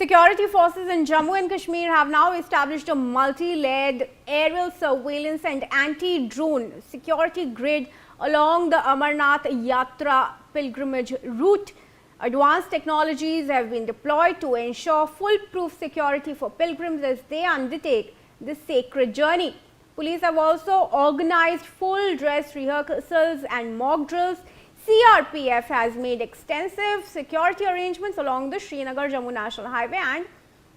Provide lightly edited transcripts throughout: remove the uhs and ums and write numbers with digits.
Security forces in Jammu and Kashmir have now established a multi-layered aerial surveillance and anti-drone security grid along the Amarnath Yatra pilgrimage route. Advanced technologies have been deployed to ensure foolproof security for pilgrims as they undertake this sacred journey. Police have also organized full dress rehearsals and mock drills. CRPF has made extensive security arrangements along the Srinagar-Jammu National Highway and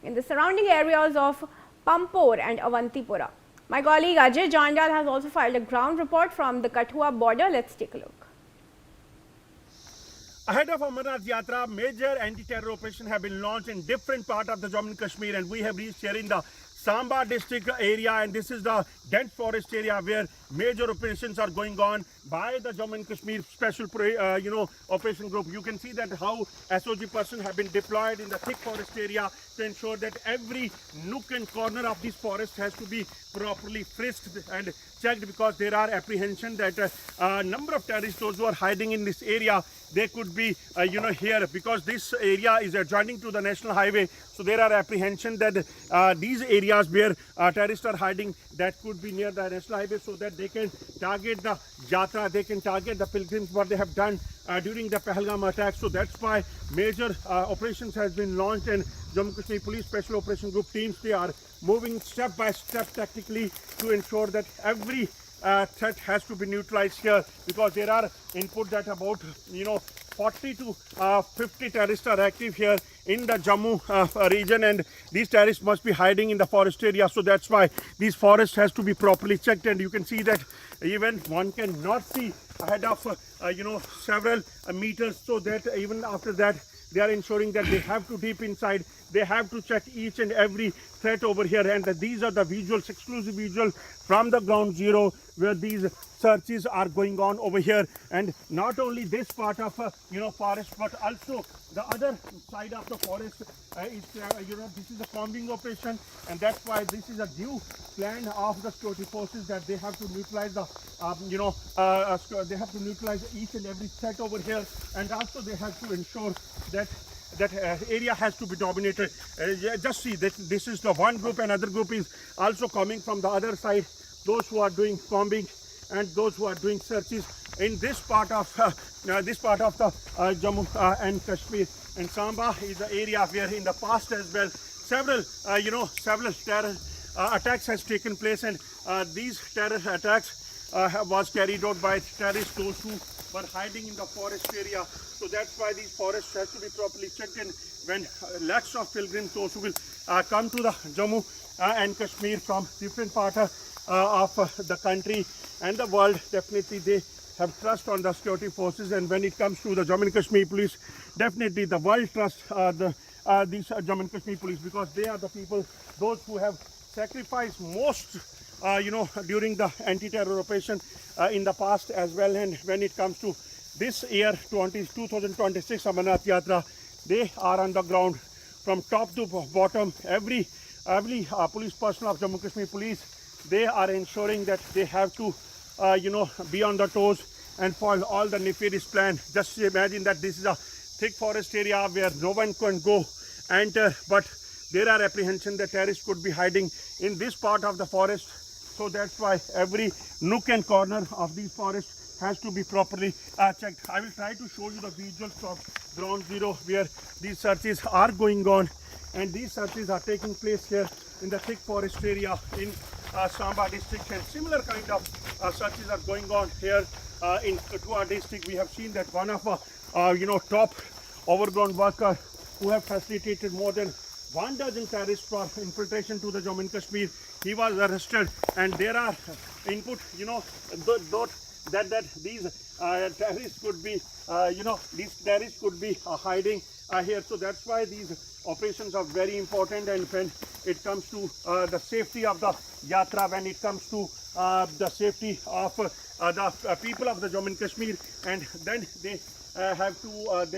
in the surrounding areas of Pampore and Avantipura. My colleague Ajay Jandal has also filed a ground report from the Kathua border. Let's take a look. Ahead of Amarnath Yatra, major anti-terror operations have been launched in different parts of the Jammu and Kashmir, and we have reached here in the Samba district area, and this is the dense forest area where major operations are going on by the Jammu and Kashmir Special Operation Group. You can see that how SOG persons have been deployed in the thick forest area to ensure that every nook and corner of this forest has to be properly frisked and checked, because there are apprehension that a number of terrorists, those who are hiding in this area, they could be here, because this area is adjoining to the national highway. So there are apprehension that these areas where terrorists are hiding, that could be near the national highway, so that they can target the yatra, they can target the pilgrims, what they have done during the Pahalgam attack. So that's why major operations has been launched, and Jammu Kashmir Police Special Operation Group teams, they are moving step by step tactically to ensure that every threat has to be neutralized here, because there are input that about 40 to 50 terrorists are active here in the Jammu region, and these terrorists must be hiding in the forest area. So that's why these forests has to be properly checked, and you can see that even one cannot see ahead of several meters, so that even after that they are ensuring that they have to deep inside, they have to check each and every threat over here. And these are the visuals, exclusive visuals from the ground zero, where these searches are going on over here. And not only this part of forest, but also the other side of the forest this is a combing operation, and that's why this is a due plan of the security forces, that they have to neutralize the they have to neutralize each and every threat over here, and also they have to ensure that area has to be dominated. Just see that this is the one group, another group is also coming from the other side, those who are doing combing and those who are doing searches in this part of the Jammu and Kashmir. And Samba is the area where in the past as well several terror attacks has taken place, and these terror attacks was carried out by terrorists, those who were hiding in the forest area. So that's why these forests have to be properly checked, and when lakhs of pilgrims, those who will come to the Jammu and Kashmir from different parts of the country and the world, definitely they have trust on the security forces. And when it comes to the Jammu and Kashmir police, definitely the world trusts these Jammu and Kashmir police, because they are the people, those who have sacrificed most during the anti-terror operation in the past as well. And when it comes to this year 2026 Amarnath Yatra, they are on the ground from top to bottom. Every police personnel of Jammu Kashmir police, they are ensuring that they have to be on the toes and follow all the nefarious plan. Just imagine that this is a thick forest area where no one can go enter, but there are apprehension that terrorists could be hiding in this part of the forest. So that's why every nook and corner of these forests has to be properly checked. I will try to show you the visuals from ground zero where these searches are going on, and these searches are taking place here in the thick forest area in Samba district, and similar kind of searches are going on here in Kathua district. We have seen that one of top overground worker who have facilitated more than 12 terrorists for infiltration to the Jammu and Kashmir, he was arrested, and there are input that these terrorists could be hiding here. So that's why these operations are very important. And when it comes to the safety of the yatra, when it comes to the safety of the people of the Jammu and Kashmir, and then they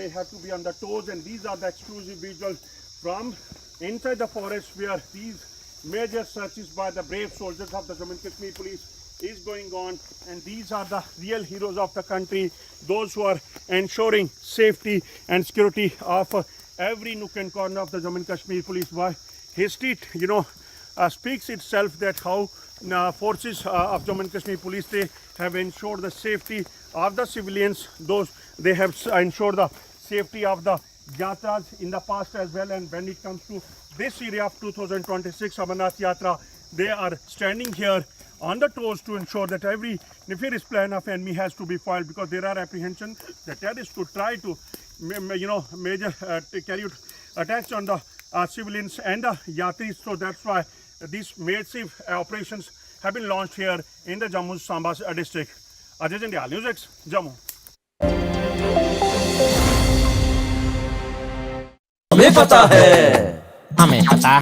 have to be on the toes. And these are the exclusive visuals from inside the forest, where these major searches by the brave soldiers of the Jammu and Kashmir police is going on. And these are the real heroes of the country, those who are ensuring safety and security of every nook and corner of the Jammu and Kashmir police. Why history, speaks itself that how forces of Jammu and Kashmir police, they have ensured the safety of the civilians. Those they have ensured the safety of the yatras in the past as well. And when it comes to this year of 2026 Amarnath Yatra, they are standing here on the toes to ensure that every nefarious plan of enemy has to be foiled, because there are apprehensions that terrorists could try to to carry out attacks on the civilians and the yatris. So that's why these massive operations have been launched here in the Jammu Samba district. Ajay Jandial, News X, Jammu. हमें पता है